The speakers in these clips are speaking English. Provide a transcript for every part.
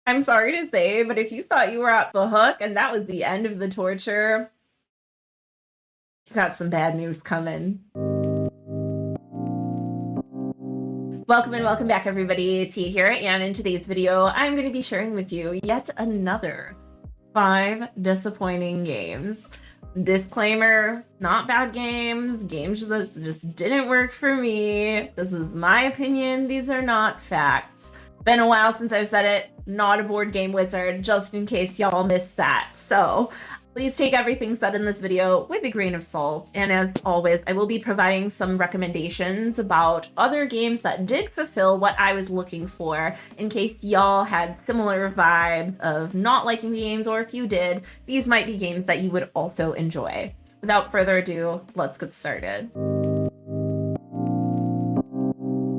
I'm sorry to say, but if you thought you were off the hook and that was the end of the torture, you got some bad news coming. Welcome and welcome back, everybody. T here, and in today's video, I'm going to be sharing with you yet another 5 disappointing games. Disclaimer, not bad games, games that just didn't work for me. This is my opinion, these are not facts. Been a while since I've said it, not a board game wizard, just in case y'all missed that. So please take everything said in this video with a grain of salt. And as always, I will be providing some recommendations about other games that did fulfill what I was looking for in case y'all had similar vibes of not liking games, or if you did, these might be games that you would also enjoy. Without further ado, let's get started.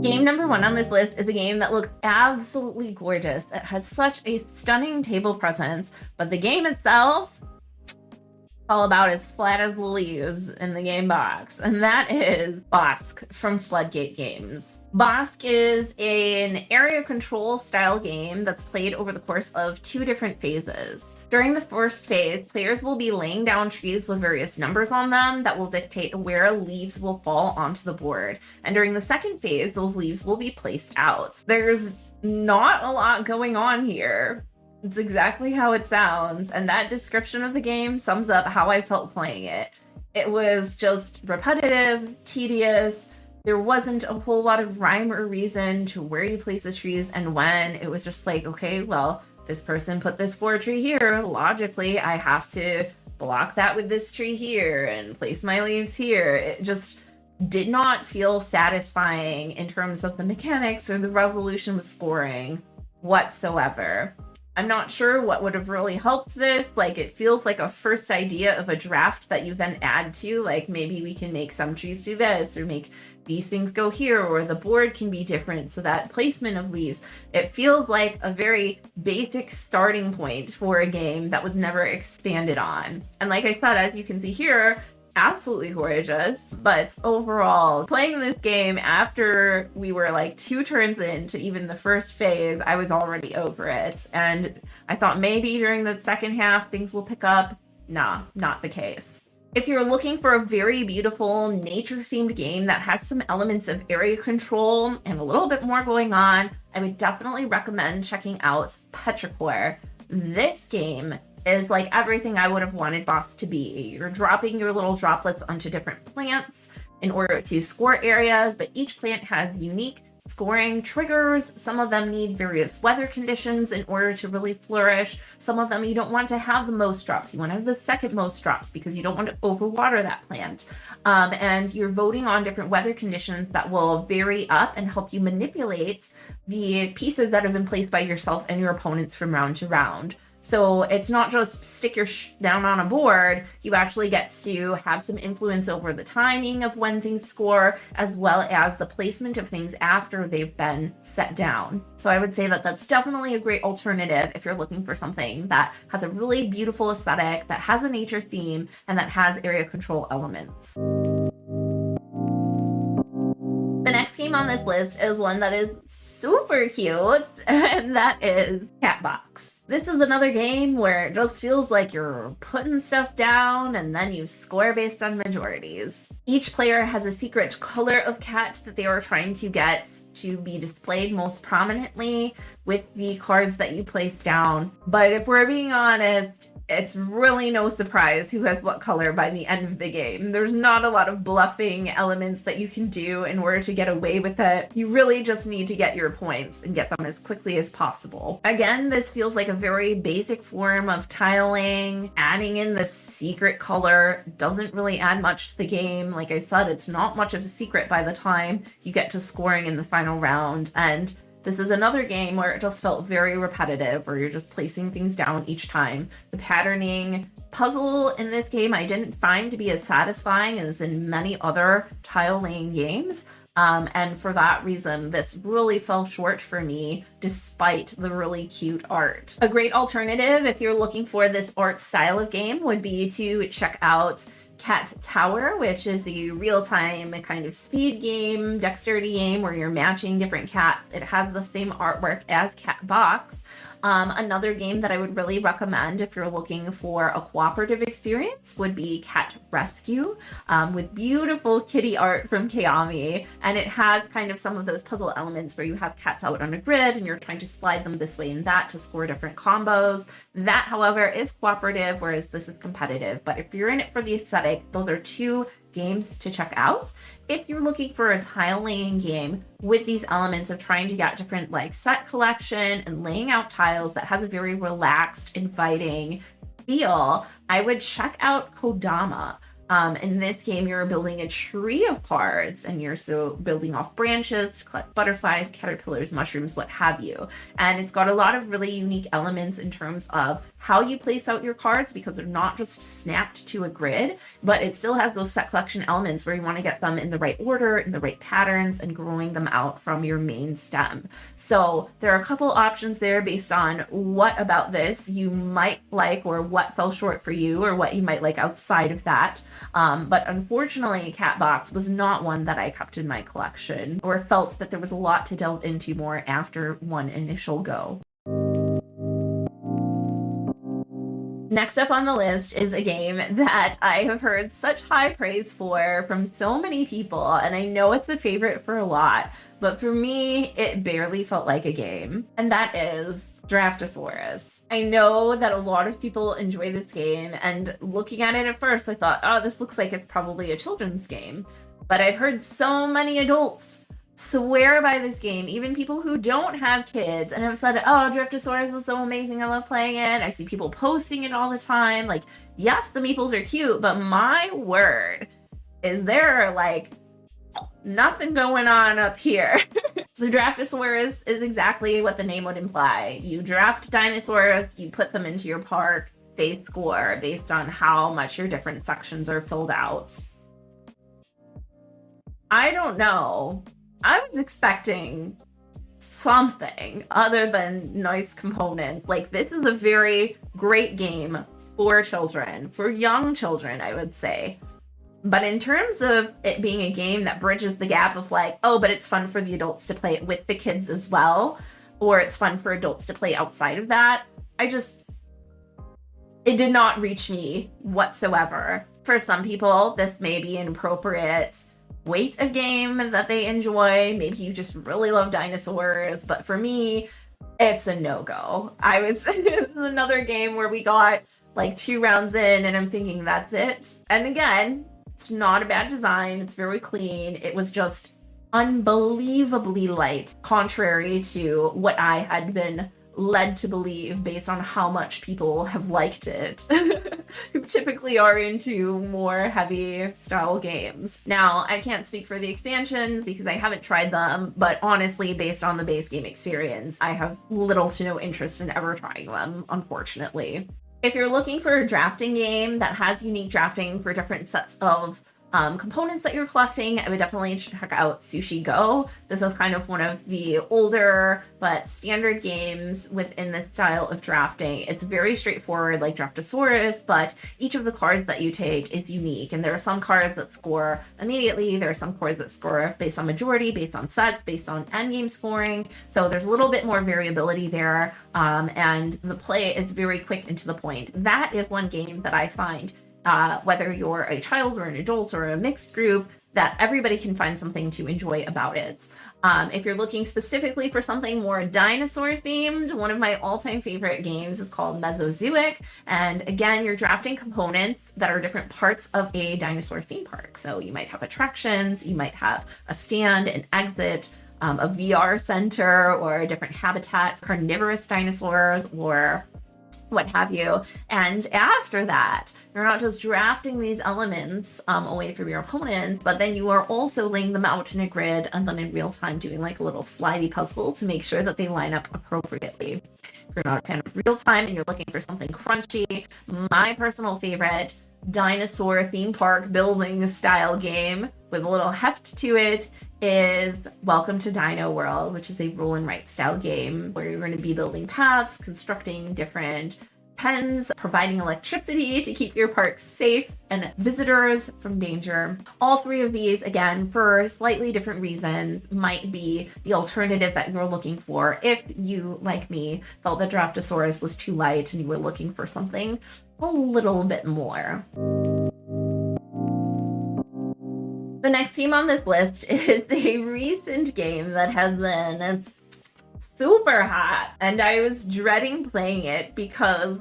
Game number 1 on this list is a game that looks absolutely gorgeous. It has such a stunning table presence, but the game itself, all about as flat as the leaves in the game box, and that is Bosque from Floodgate Games. Bosque is an area control style game that's played over the course of 2 different phases. During the first phase, players will be laying down trees with various numbers on them that will dictate where leaves will fall onto the board. And during the second phase, those leaves will be placed out. There's not a lot going on here. It's exactly how it sounds, and that description of the game sums up how I felt playing it. It was just repetitive, tedious. There wasn't a whole lot of rhyme or reason to where you place the trees and when. It was just like, okay, well, this person put this 4 tree here. Logically, I have to block that with this tree here and place my leaves here. It just did not feel satisfying in terms of the mechanics or the resolution with scoring whatsoever. I'm not sure what would have really helped this. Like, it feels like a first idea of a draft that you then add to, like, maybe we can make some trees do this, or make these things go here, or the board can be different, so that placement of leaves. It feels like a very basic starting point for a game that was never expanded on. And like I said, as you can see here, absolutely gorgeous, but overall, playing this game after we were like 2 turns into even the first phase, I was already over it. And I thought maybe during the second half things will pick up. Nah, not the case. If you're looking for a very beautiful nature-themed game that has some elements of area control and a little bit more going on, I would definitely recommend checking out Petrichor. This game is like everything I would have wanted Bosque to be. You're dropping your little droplets onto different plants in order to score areas, but each plant has unique scoring triggers. Some of them need various weather conditions in order to really flourish. Some of them you don't want to have the most drops. You want to have the second most drops because you don't want to overwater that plant. And you're voting on different weather conditions that will vary up and help you manipulate the pieces that have been placed by yourself and your opponents from round to round. So it's not just stick your down on a board, you actually get to have some influence over the timing of when things score, as well as the placement of things after they've been set down. So I would say that that's definitely a great alternative if you're looking for something that has a really beautiful aesthetic, that has a nature theme, and that has area control elements. The next game on this list is one that is super cute, and that is Catbox. This is another game where it just feels like you're putting stuff down and then you score based on majorities. Each player has a secret color of cat that they are trying to get to be displayed most prominently with the cards that you place down. But if we're being honest, it's really no surprise who has what color by the end of the game. There's not a lot of bluffing elements that you can do in order to get away with it. You really just need to get your points and get them as quickly as possible. Again, this feels like a very basic form of tiling. Adding in the secret color doesn't really add much to the game. Like I said, it's not much of a secret by the time you get to scoring in the final round. And this is another game where it just felt very repetitive, where you're just placing things down each time. The patterning puzzle in this game I didn't find to be as satisfying as in many other tile laying games. And for that reason, this really fell short for me, despite the really cute art. A great alternative if you're looking for this art style of game would be to check out Cat Tower, which is a real-time kind of speed game, dexterity game where you're matching different cats. It has the same artwork as Catbox, Another game that I would really recommend if you're looking for a cooperative experience would be Cat Rescue, with beautiful kitty art from Kiami. And it has kind of some of those puzzle elements where you have cats out on a grid and you're trying to slide them this way and that to score different combos. That, however, is cooperative, whereas this is competitive. But if you're in it for the aesthetic, those are two games to check out. If you're looking for a tile laying game with these elements of trying to get different like set collection and laying out tiles that has a very relaxed, inviting feel, I would check out Kodama. In this game, you're building a tree of cards and you're so building off branches to collect butterflies, caterpillars, mushrooms, what have you. And it's got a lot of really unique elements in terms of how you place out your cards, because they're not just snapped to a grid, but it still has those set collection elements where you want to get them in the right order, in the right patterns, and growing them out from your main stem. So there are a couple options there based on what about this you might like, or what fell short for you, or what you might like outside of that. But unfortunately, Catbox was not one that I kept in my collection, or felt that there was a lot to delve into more after one initial go. Next up on the list is a game that I have heard such high praise for from so many people, and I know it's a favorite for a lot, but for me, it barely felt like a game, and that is Draftosaurus. I know that a lot of people enjoy this game, and looking at it at first, I thought, oh, this looks like it's probably a children's game, but I've heard so many adults swear by this game, even people who don't have kids, and have said, oh, Draftosaurus is so amazing, I love playing it. I see people posting it all the time. Like, yes, the meeples are cute, but my word, is there like nothing going on up here. So Draftosaurus is exactly what the name would imply. You draft dinosaurs, you put them into your park, they score based on how much your different sections are filled out. I don't know. I was expecting something other than nice components. Like, this is a very great game for children, for young children, I would say. But in terms of it being a game that bridges the gap of like, oh, but it's fun for the adults to play it with the kids as well, or it's fun for adults to play outside of that, it did not reach me whatsoever. For some people, this may be an appropriate weight of game that they enjoy. Maybe you just really love dinosaurs, but for me, it's a no-go. This is another game where we got like 2 rounds in and I'm thinking that's it. And again, it's not a bad design. It's very clean. It was just unbelievably light, contrary to what I had been led to believe based on how much people have liked it, who typically are into more heavy style games. Now, I can't speak for the expansions because I haven't tried them, but honestly, based on the base game experience, I have little to no interest in ever trying them, unfortunately. If you're looking for a drafting game that has unique drafting for different sets of components that you're collecting, I would definitely check out Sushi Go. This is kind of one of the older but standard games within this style of drafting. It's very straightforward like Draftosaurus, but each of the cards that you take is unique. And there are some cards that score immediately. There are some cards that score based on majority, based on sets, based on endgame scoring. So there's a little bit more variability there. And the play is very quick and to the point. That is one game that I find whether you're a child or an adult or a mixed group, that everybody can find something to enjoy about it. If you're looking specifically for something more dinosaur themed, one of my all-time favorite games is called Mesozoic. And again, you're drafting components that are different parts of a dinosaur theme park. So you might have attractions, you might have a stand, an exit, a VR center, or a different habitat, carnivorous dinosaurs, or what have you. And after that, you're not just drafting these elements away from your opponents, but then you are also laying them out in a grid and then in real time doing like a little slidey puzzle to make sure that they line up appropriately. If you're not a fan of real time and you're looking for something crunchy, my personal favorite dinosaur theme park building style game with a little heft to it is Welcome to Dino World, which is a roll and write style game where you're going to be building paths, constructing different pens, providing electricity to keep your park safe and visitors from danger. All three of these, again, for slightly different reasons, might be the alternative that you're looking for if you, like me, felt that Draftosaurus was too light and you were looking for something a little bit more. The next game on this list is a recent game that has been super hot, and I was dreading playing it because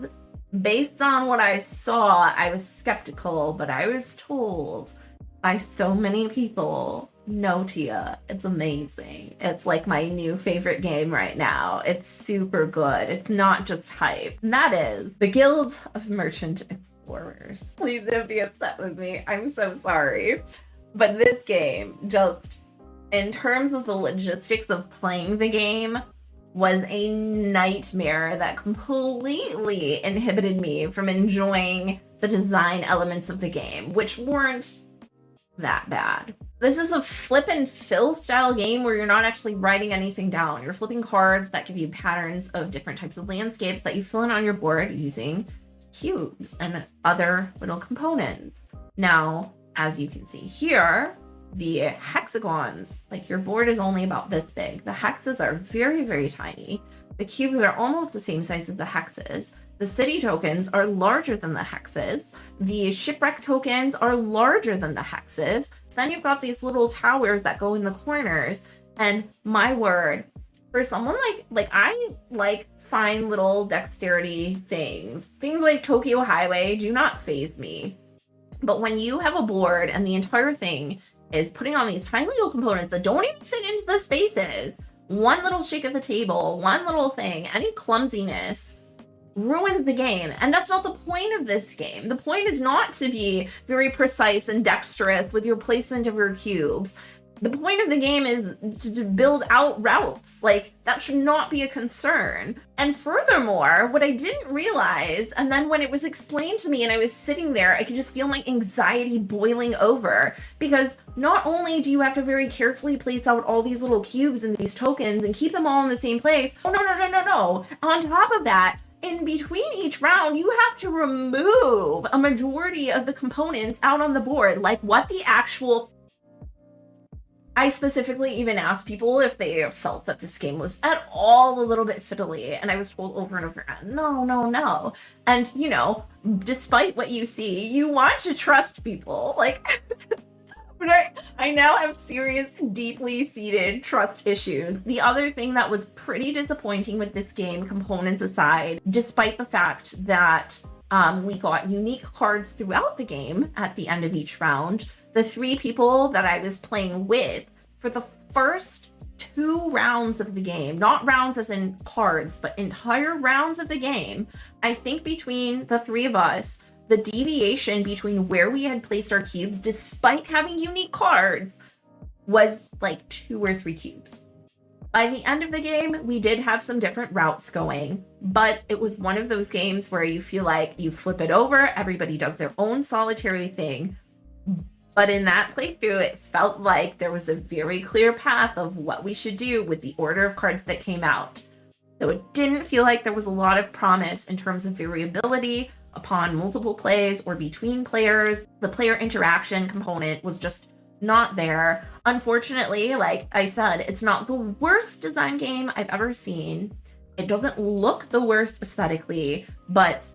based on what I saw, I was skeptical, but I was told by so many people, no, Tia, it's amazing. It's like my new favorite game right now. It's super good. It's not just hype. And that is the Guild of Merchant Explorers. Please don't be upset with me. I'm so sorry. But this game, just in terms of the logistics of playing the game, was a nightmare that completely inhibited me from enjoying the design elements of the game, which weren't that bad. This is a flip and fill style game where you're not actually writing anything down. You're flipping cards that give you patterns of different types of landscapes that you fill in on your board using cubes and other little components. Now, as you can see here, the hexagons, like your board is only about this big. The hexes are very, very tiny. The cubes are almost the same size as the hexes. The city tokens are larger than the hexes. The shipwreck tokens are larger than the hexes. Then you've got these little towers that go in the corners. And my word, for someone like I like fine little dexterity things. Things like Tokyo Highway do not faze me. But when you have a board and the entire thing is putting on these tiny little components that don't even fit into the spaces, one little shake of the table, one little thing, any clumsiness ruins the game. And that's not the point of this game. The point is not to be very precise and dexterous with your placement of your cubes. The point of the game is to build out routes. Like, that should not be a concern. And furthermore, what I didn't realize, and then when it was explained to me and I was sitting there, I could just feel my anxiety boiling over. Because not only do you have to very carefully place out all these little cubes and these tokens and keep them all in the same place. Oh, no. On top of that, in between each round, you have to remove a majority of the components out on the board. Like, what the actual... I specifically even asked people if they felt that this game was at all a little bit fiddly, and I was told over and over again, no. And, you know, despite what you see, you want to trust people. Like, but I now have serious, deeply seated trust issues. The other thing that was pretty disappointing with this game, components aside, despite the fact that we got unique cards throughout the game at the end of each round, the three people that I was playing with for the first 2 rounds of the game, not rounds as in cards, but entire rounds of the game, I think between the three of us, the deviation between where we had placed our cubes, despite having unique cards, was like 2 or 3 cubes. By the end of the game, we did have some different routes going, but it was one of those games where you feel like you flip it over, everybody does their own solitary thing. But in that playthrough, it felt like there was a very clear path of what we should do with the order of cards that came out. So it didn't feel like there was a lot of promise in terms of variability upon multiple plays or between players. The player interaction component was just not there. Unfortunately, like I said, it's not the worst design game I've ever seen. It doesn't look the worst aesthetically, but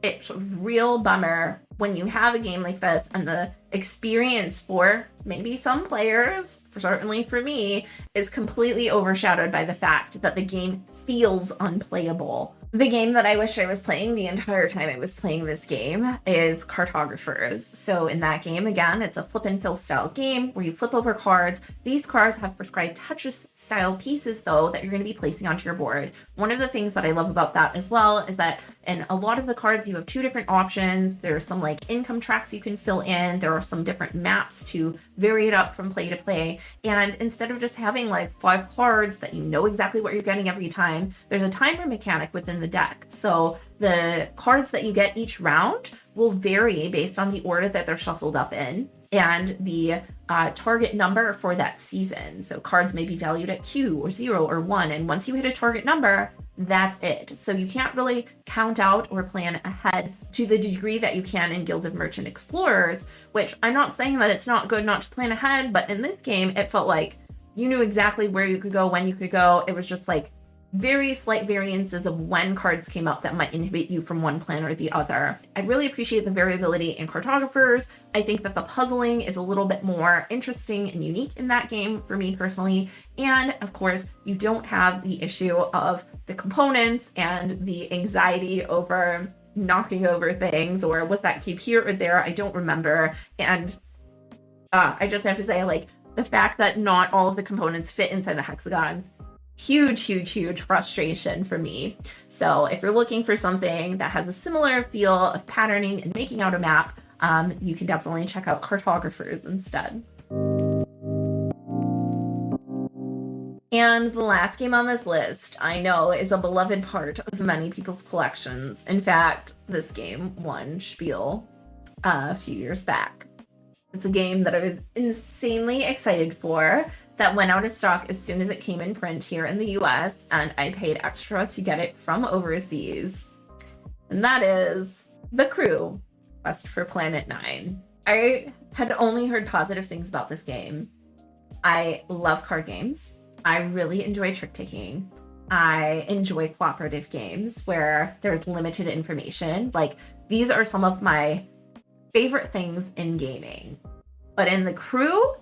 it's a real bummer when you have a game like this and the experience for maybe some players, certainly for me, is completely overshadowed by the fact that the game feels unplayable. The game that I wish I was playing the entire time I was playing this game is Cartographers. So in that game, again, it's a flip and fill style game where you flip over cards. These cards have prescribed Tetris style pieces, though, that you're going to be placing onto your board. One of the things that I love about that as well is that in a lot of the cards, you have 2 different options. There's some like income tracks you can fill in. There are some different maps to vary it up from play to play. And instead of just having like 5 cards that you know exactly what you're getting every time, there's a timer mechanic within the deck. So the cards that you get each round will vary based on the order that they're shuffled up in and the target number for that season. So cards may be valued at 2 or 0 or 1. And once you hit a target number, that's it. So you can't really count out or plan ahead to the degree that you can in Guild of Merchant Explorers, which I'm not saying that it's not good not to plan ahead, but in this game, it felt like you knew exactly where you could go, when you could go. It was just like very slight variances of when cards came up that might inhibit you from one plan or the other. I really appreciate the variability in cartographers. I think that the puzzling is a little bit more interesting and unique in that game for me personally. And of course, you don't have the issue of the components and the anxiety over knocking over things, or was that cube here or there? I don't remember. And I just have to say, like, the fact that not all of the components fit inside the hexagons, huge frustration for me. So if you're looking for something that has a similar feel of patterning and making out a map, you can definitely check out cartographers instead. And the last game on this list, I know, is a beloved part of many people's collections. In fact, this game won Spiel a few years back. It's a game that I was insanely excited for, that went out of stock as soon as it came in print here in the US, and I paid extra to get it from overseas. And that is The Crew, Quest for Planet 9. I had only heard positive things about this game. I love card games. I really enjoy trick-taking. I enjoy cooperative games where there's limited information. Like, these are some of my favorite things in gaming. But in The Crew,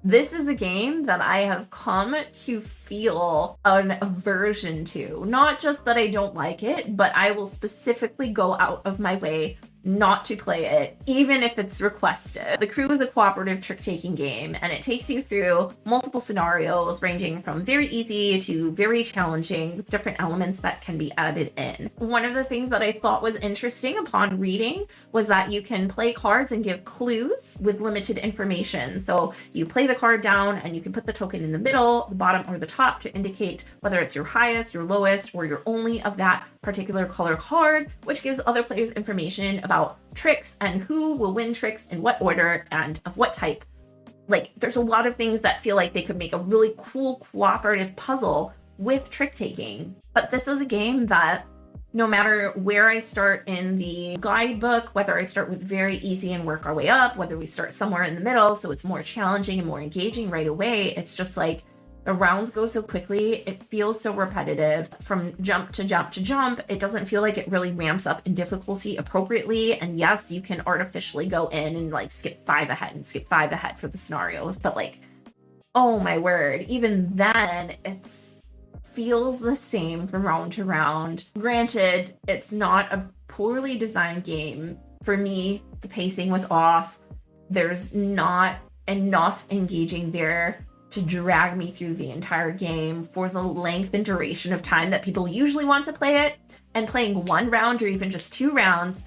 this is a game that I have come to feel an aversion to. Not just that I don't like it, but I will specifically go out of my way not to play it, even if it's requested. The Crew is a cooperative trick-taking game, and it takes you through multiple scenarios ranging from very easy to very challenging with different elements that can be added in. One of the things that I thought was interesting upon reading was that you can play cards and give clues with limited information. So you play the card down and you can put the token in the middle, the bottom, or the top to indicate whether it's your highest, your lowest, or your only of that particular color card, which gives other players information about tricks and who will win tricks in what order and of what type. Like, there's a lot of things that feel like they could make a really cool cooperative puzzle with trick taking. But this is a game that no matter where I start in the guidebook, whether I start with very easy and work our way up, whether we start somewhere in the middle so it's more challenging and more engaging right away, it's just like the rounds go so quickly, it feels so repetitive. From jump to jump to jump, it doesn't feel like it really ramps up in difficulty appropriately. And yes, you can artificially go in and like skip 5 ahead and skip 5 ahead for the scenarios, but like, oh my word, even then it feels the same from round to round. Granted, it's not a poorly designed game. For me, the pacing was off. There's not enough engaging there to drag me through the entire game for the length and duration of time that people usually want to play it. And playing 1 round or even just 2 rounds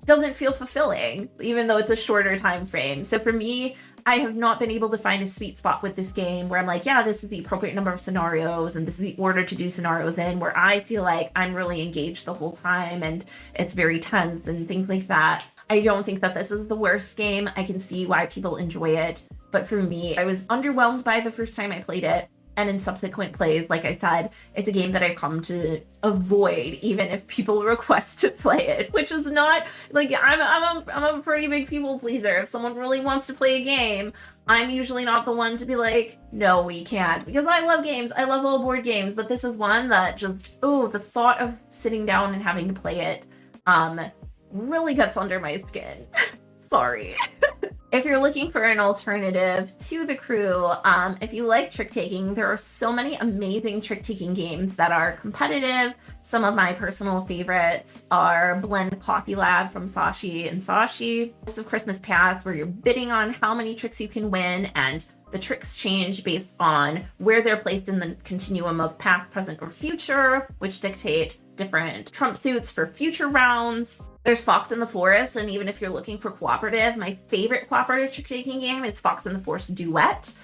doesn't feel fulfilling, even though it's a shorter time frame. So for me, I have not been able to find a sweet spot with this game where I'm like, yeah, this is the appropriate number of scenarios and this is the order to do scenarios in, where I feel like I'm really engaged the whole time and it's very tense and things like that. I don't think that this is the worst game. I can see why people enjoy it. But for me, I was underwhelmed by the first time I played it. And in subsequent plays, like I said, it's a game that I've come to avoid, even if people request to play it, which is not like I'm a pretty big people pleaser. If someone really wants to play a game, I'm usually not the one to be like, no, we can't, because I love games. I love all board games, but this is one that just, the thought of sitting down and having to play it, really gets under my skin. Sorry. If you're looking for an alternative to The Crew, if you like trick-taking, there are so many amazing trick-taking games that are competitive. Some of my personal favorites are Blend Coffee Lab from Sashi and Sashi, Ghost of Christmas Past, where you're bidding on how many tricks you can win, and the tricks change based on where they're placed in the continuum of past, present, or future, which dictate different trump suits for future rounds. There's Fox in the Forest, and even if you're looking for cooperative, my favorite cooperative trick-taking game is Fox in the Forest Duet,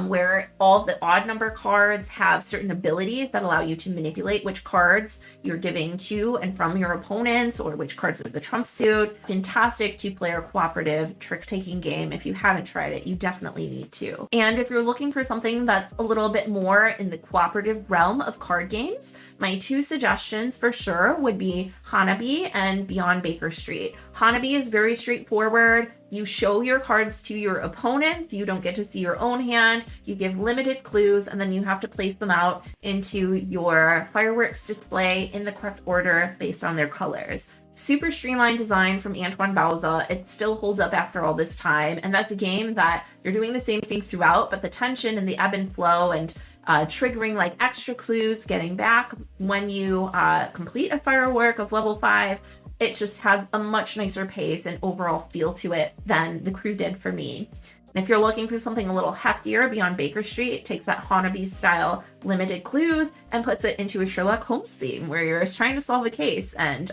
where all of the odd number cards have certain abilities that allow you to manipulate which cards you're giving to and from your opponents, or which cards are the trump suit. Fantastic two-player cooperative trick-taking game. If you haven't tried it, you definitely need to. And if you're looking for something that's a little bit more in the cooperative realm of card games, my two suggestions for sure would be Hanabi and Beyond Baker Street. Hanabi is very straightforward. You show your cards to your opponents. You don't get to see your own hand. You give limited clues, and then you have to place them out into your fireworks display in the correct order based on their colors. Super streamlined design from Antoine Bauza. It still holds up after all this time. And that's a game that you're doing the same thing throughout, but the tension and the ebb and flow and triggering like extra clues, getting back when you complete a firework of level 5, it just has a much nicer pace and overall feel to it than the crew did for me. And if you're looking for something a little heftier, Beyond Baker Street, it takes that Hanabi style limited clues and puts it into a Sherlock Holmes theme where you're trying to solve a case and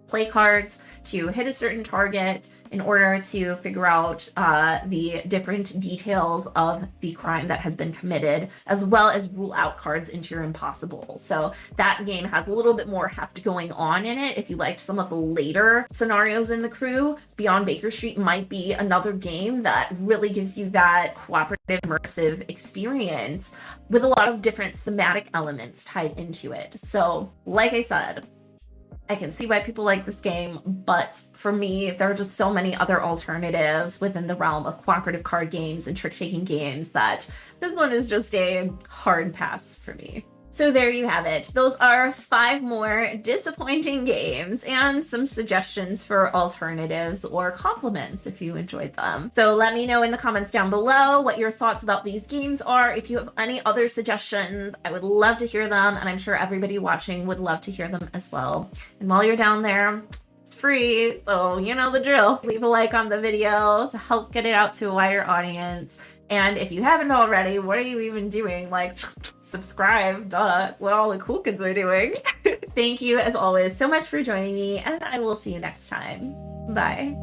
play cards to hit a certain target in order to figure out the different details of the crime that has been committed, as well as rule out cards into your impossible. So that game has a little bit more heft going on in it. If you liked some of the later scenarios in the crew, Beyond Baker Street might be another game that really gives you that cooperative, immersive experience with a lot of different thematic elements tied into it. So, like I said, I can see why people like this game, but for me, there are just so many other alternatives within the realm of cooperative card games and trick-taking games that this one is just a hard pass for me. So there you have it. Those are 5 more disappointing games and some suggestions for alternatives or compliments if you enjoyed them. So let me know in the comments down below what your thoughts about these games are. If you have any other suggestions, I would love to hear them, and I'm sure everybody watching would love to hear them as well. And while you're down there, it's free, so you know the drill. Leave a like on the video to help get it out to a wider audience. And if you haven't already, what are you even doing? Like, subscribe, duh, that's what all the cool kids are doing. Thank you, as always, so much for joining me, and I will see you next time. Bye.